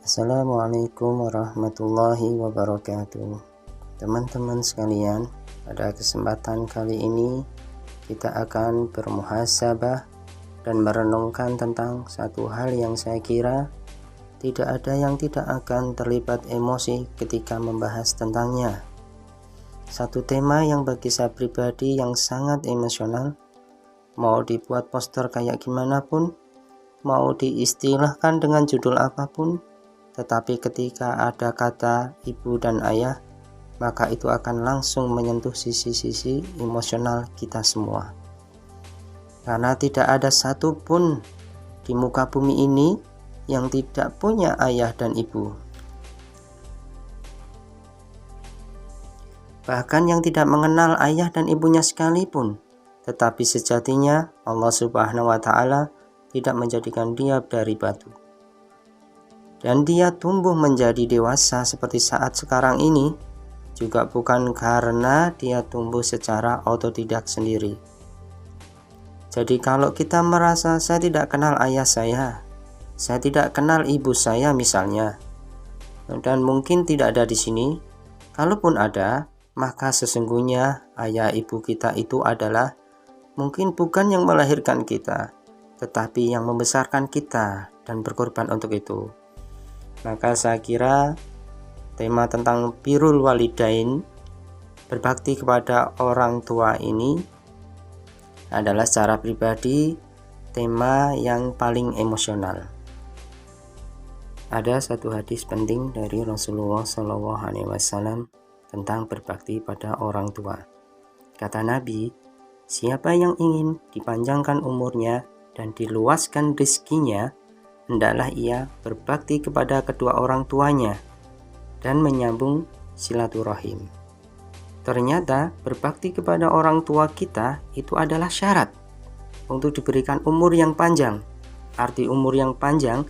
Assalamualaikum warahmatullahi wabarakatuh. Teman-teman sekalian, pada kesempatan kali ini kita akan bermuhasabah dan merenungkan tentang satu hal yang saya kira tidak ada yang tidak akan terlibat emosi ketika membahas tentangnya. Satu tema yang bagi saya pribadi yang sangat emosional, mau dibuat poster kayak gimana pun, mau diistilahkan dengan judul apapun, tetapi ketika ada kata ibu dan ayah, maka itu akan langsung menyentuh sisi-sisi emosional kita semua. Karena tidak ada satupun di muka bumi ini yang tidak punya ayah dan ibu. Bahkan yang tidak mengenal ayah dan ibunya sekalipun, tetapi sejatinya Allah Subhanahu wa Ta'ala tidak menjadikan dia dari batu. Dan dia tumbuh menjadi dewasa seperti saat sekarang ini juga bukan karena dia tumbuh secara otodidak sendiri. Jadi kalau kita merasa saya tidak kenal ayah saya tidak kenal ibu saya misalnya, dan mungkin tidak ada di sini, kalaupun ada, maka sesungguhnya ayah ibu kita itu adalah mungkin bukan yang melahirkan kita, tetapi yang membesarkan kita dan berkorban untuk itu. Maka saya kira tema tentang birrul walidain, berbakti kepada orang tua ini adalah secara pribadi tema yang paling emosional. Ada satu hadis penting dari Rasulullah SAW tentang berbakti pada orang tua. Kata Nabi, siapa yang ingin dipanjangkan umurnya dan diluaskan rezekinya, hendaklah ia berbakti kepada kedua orang tuanya dan menyambung silaturahim. Ternyata berbakti kepada orang tua kita itu adalah syarat untuk diberikan umur yang panjang. Arti umur yang panjang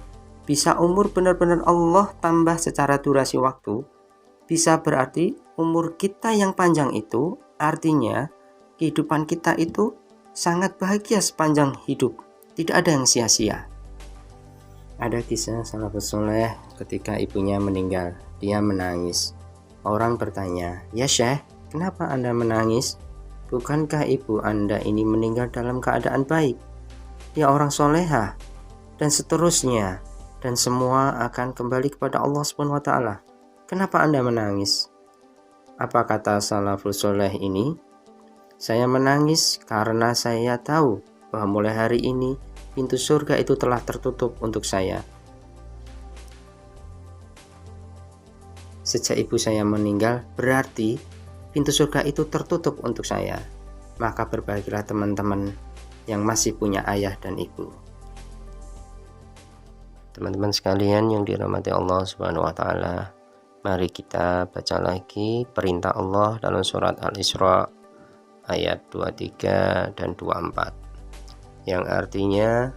bisa umur benar-benar Allah tambah secara durasi waktu, bisa berarti umur kita yang panjang itu artinya kehidupan kita itu sangat bahagia sepanjang hidup, tidak ada yang sia-sia. Ada kisah salafus soleh ketika ibunya meninggal, dia menangis. Orang bertanya, ya Syekh, kenapa Anda menangis? Bukankah ibu Anda ini meninggal dalam keadaan baik? Dia orang solehah, dan seterusnya, dan semua akan kembali kepada Allah SWT. Kenapa Anda menangis? Apa kata salafus soleh ini? Saya menangis karena saya tahu bahwa mulai hari ini pintu surga itu telah tertutup untuk saya. Sejak ibu saya meninggal, berarti pintu surga itu tertutup untuk saya. Maka berbahagialah teman-teman yang masih punya ayah dan ibu. Teman-teman sekalian yang dirahmati Allah Subhanahu wa Ta'ala, mari kita baca lagi perintah Allah dalam surat Al-Isra ayat 23 dan 24. Yang artinya,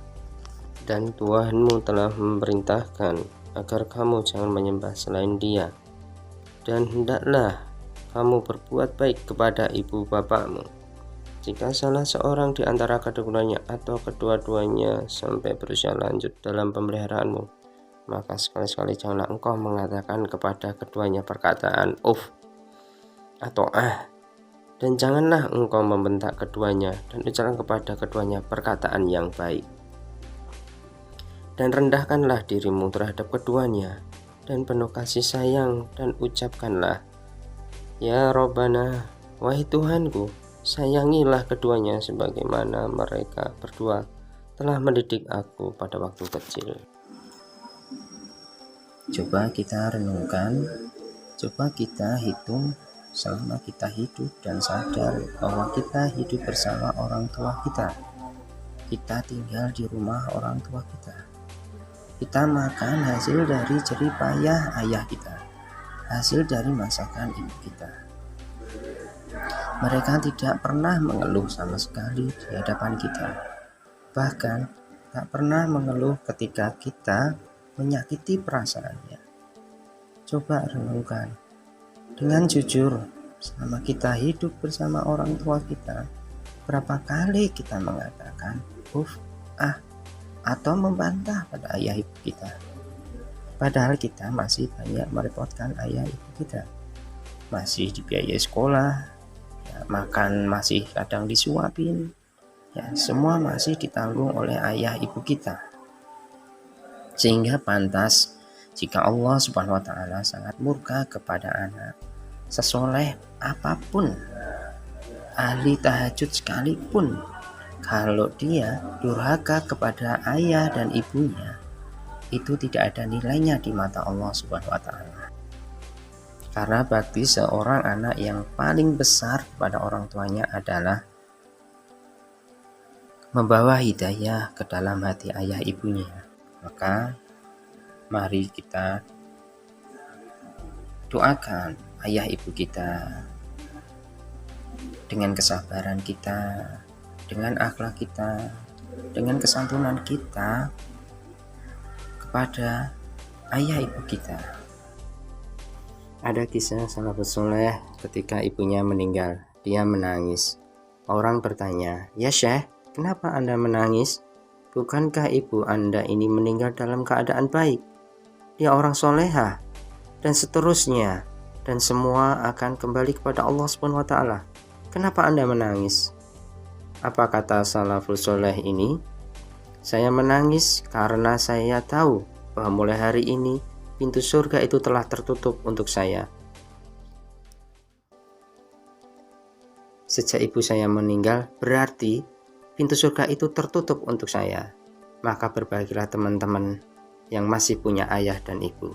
dan Tuhanmu telah memerintahkan agar kamu jangan menyembah selain Dia, dan hendaklah kamu berbuat baik kepada ibu bapakmu. Jika salah seorang di antara keduanya atau kedua-duanya sampai berusia lanjut dalam pemeliharaanmu, maka sekali-sekali janganlah engkau mengatakan kepada keduanya perkataan "uf" atau "ah", dan janganlah engkau membentak keduanya, dan ucapkan kepada keduanya perkataan yang baik. Dan rendahkanlah dirimu terhadap keduanya, dan penuh kasih sayang, dan ucapkanlah, ya Rabbana, wahai Tuhanku, sayangilah keduanya sebagaimana mereka berdua telah mendidik aku pada waktu kecil. Coba kita renungkan, coba kita hitung selama kita hidup dan sadar bahwa kita hidup bersama orang tua kita. Kita tinggal di rumah orang tua kita. Kita makan hasil dari jerih payah ayah kita, hasil dari masakan ibu kita. Mereka tidak pernah mengeluh sama sekali di hadapan kita. Bahkan tak pernah mengeluh ketika kita menyakiti perasaannya. Coba renungkan. Dengan jujur, selama kita hidup bersama orang tua kita, berapa kali kita mengatakan "uf", "ah", atau membantah pada ayah ibu kita? Padahal kita masih banyak merepotkan ayah ibu kita. Masih dibiayai sekolah, ya, makan masih kadang disuapin, ya, semua masih ditanggung oleh ayah ibu kita. Sehingga pantas jika Allah Subhanahu wa taala sangat murka kepada anak, sesoleh apapun, ahli tahajud sekalipun, kalau dia durhaka kepada ayah dan ibunya, itu tidak ada nilainya di mata Allah Subhanahu wa taala. Karena bakti seorang anak yang paling besar kepada orang tuanya adalah membawa hidayah ke dalam hati ayah ibunya. Maka mari kita doakan ayah ibu kita dengan kesabaran kita, dengan akhlak kita, dengan kesantunan kita kepada ayah ibu kita. Ada kisah salafus soleh ketika ibunya meninggal, dia menangis. Orang bertanya, "Ya Syekh, kenapa Anda menangis? Bukankah ibu Anda ini meninggal dalam keadaan baik? Dia orang solehah." Dan seterusnya, dan semua akan kembali kepada Allah Subhanahu wa taala. Kenapa Anda menangis? Apa kata salafus soleh ini? Saya menangis karena saya tahu bahwa mulai hari ini pintu surga itu telah tertutup untuk saya. Sejak ibu saya meninggal, berarti pintu surga itu tertutup untuk saya. Maka berbahagialah teman-teman yang masih punya ayah dan ibu.